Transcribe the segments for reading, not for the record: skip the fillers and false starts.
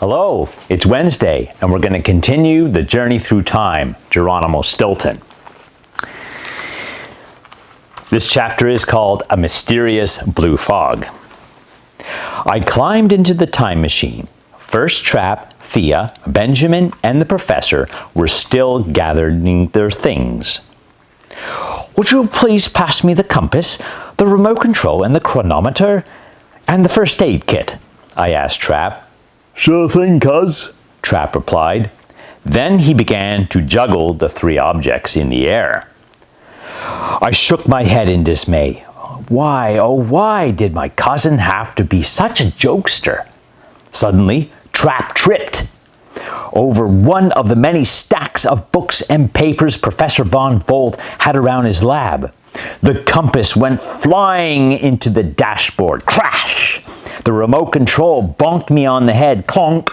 Hello, it's Wednesday, and we're going to continue the journey through time, Geronimo Stilton. This chapter is called A Mysterious Blue Fog. I climbed into the time machine. First Trap, Thea, Benjamin, and the professor were still gathering their things. Would you please pass me the compass, the remote control, and the chronometer, and the first aid kit? I asked Trap. Sure thing, cuz, Trap replied. Then he began to juggle the three objects in the air. I shook my head in dismay. Why, oh why did my cousin have to be such a jokester? Suddenly, Trap tripped over one of the many stacks of books and papers Professor Von Volt had around his lab. The compass went flying into the dashboard. Crash! The remote control bonked me on the head, clonk,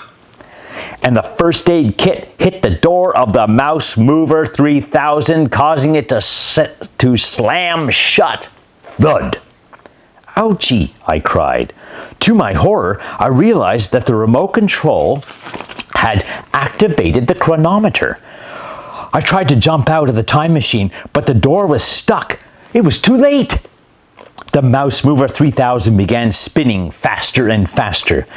and the first aid kit hit the door of the Mouse Mover 3000, causing it to slam shut. Thud. Ouchie, I cried. To my horror, I realized that the remote control had activated the chronometer. I tried to jump out of the time machine, but the door was stuck. It was too late. The Mouse Mover 3000 began spinning faster and faster.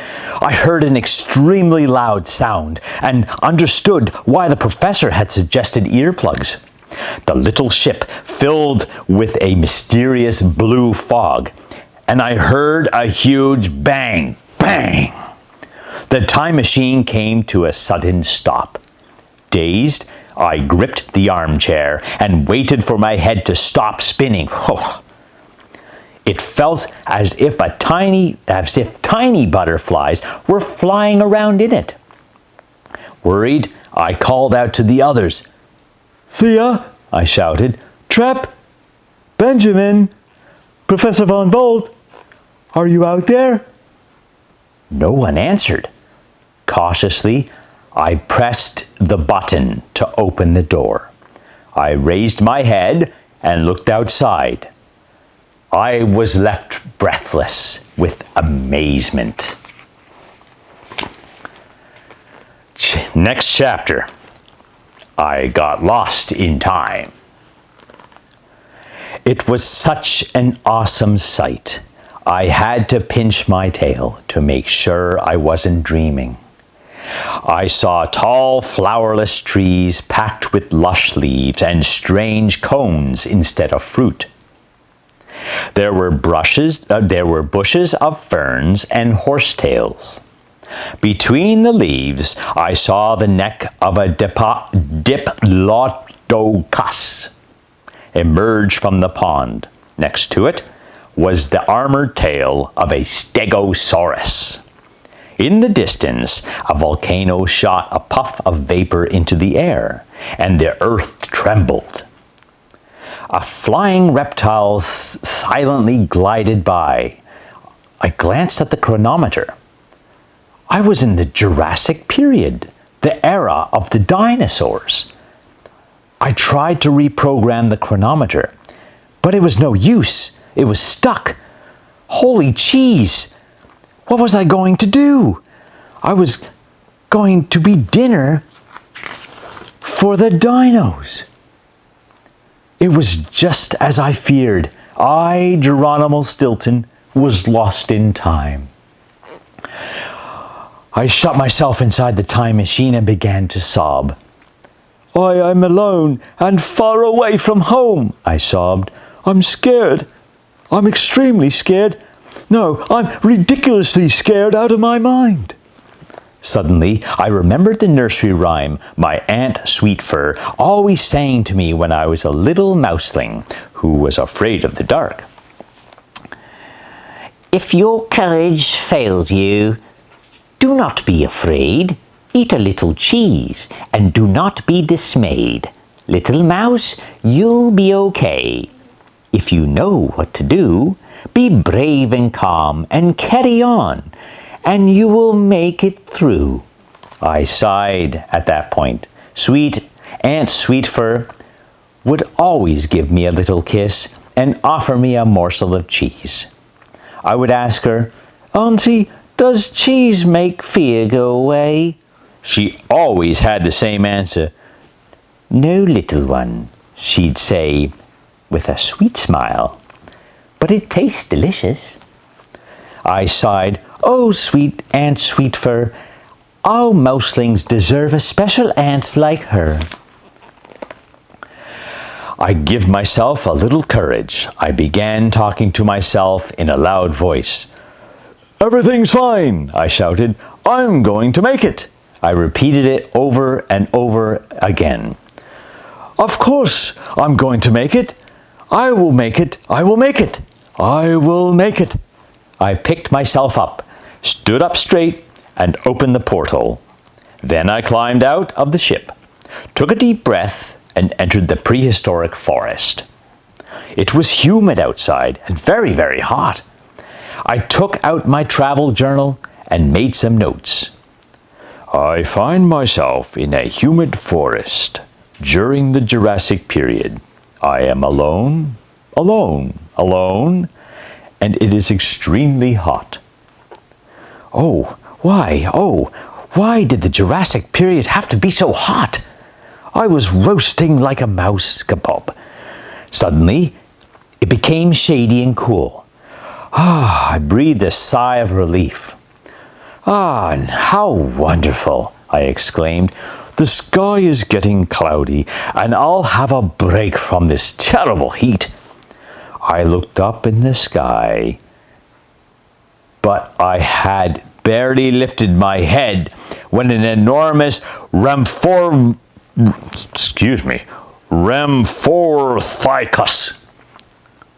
I heard an extremely loud sound and understood why the professor had suggested earplugs. The little ship filled with a mysterious blue fog, and I heard a huge bang, bang. The time machine came to a sudden stop. Dazed, I gripped the armchair and waited for my head to stop spinning. It felt as if tiny butterflies were flying around in it. Worried, I called out to the others. Thea, I shouted. Trap, Benjamin, Professor Von Volt, are you out there? No one answered. Cautiously, I pressed the button to open the door. I raised my head and looked outside. I was left breathless with amazement. Next chapter. I got lost in time. It was such an awesome sight. I had to pinch my tail to make sure I wasn't dreaming. I saw tall, flowerless trees packed with lush leaves and strange cones instead of fruit. There were bushes of ferns and horsetails. Between the leaves, I saw the neck of a diplodocus emerge from the pond. Next to it was the armored tail of a stegosaurus. In the distance, a volcano shot a puff of vapor into the air, and the earth trembled. A flying reptile silently glided by. I glanced at the chronometer. I was in the Jurassic period, the era of the dinosaurs. I tried to reprogram the chronometer, but it was no use. It was stuck. Holy cheese! What was I going to do? I was going to be dinner for the dinos. It was just as I feared. I, Geronimo Stilton, was lost in time. I shut myself inside the time machine and began to sob. I am alone and far away from home, I sobbed. I'm scared. I'm extremely scared. No, I'm ridiculously scared out of my mind. Suddenly, I remembered the nursery rhyme my Aunt Sweetfur always sang to me when I was a little mouseling who was afraid of the dark. If your courage fails you, do not be afraid. Eat a little cheese and do not be dismayed. Little mouse, you'll be okay. If you know what to do, be brave and calm and carry on, and you will make it through. I sighed at that point. Sweet Aunt Sweetfur would always give me a little kiss and offer me a morsel of cheese. I would ask her, Auntie, Does cheese make fear go away? She always had the same answer. No, little one, she'd say, with a sweet smile. But it tastes delicious. I sighed. Oh, sweet Aunt Sweetfur, all mouselings deserve a special aunt like her. I give myself a little courage. I began talking to myself in a loud voice. Everything's fine, I shouted. I'm going to make it. I repeated it over and over again. Of course I'm going to make it. I will make it. I will make it. I will make it. I picked myself up, stood up straight, and opened the porthole. Then I climbed out of the ship, took a deep breath, and entered the prehistoric forest. It was humid outside and very, very hot. I took out my travel journal and made some notes. I find myself in a humid forest during the Jurassic period. I am alone, alone, alone, and it is extremely hot. Oh, why did the Jurassic period have to be so hot? I was roasting like a mouse kebab. Suddenly, it became shady and cool. I breathed a sigh of relief. And how wonderful, I exclaimed. The sky is getting cloudy, and I'll have a break from this terrible heat. I looked up in the sky, but I had barely lifted my head when an enormous Rhamphorhynchus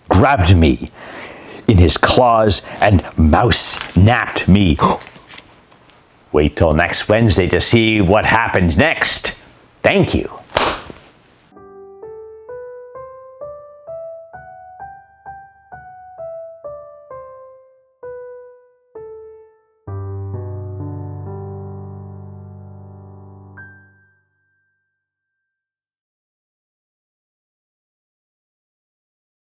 grabbed me in his claws and mouse-napped me. Wait till next Wednesday to see what happens next. Thank you.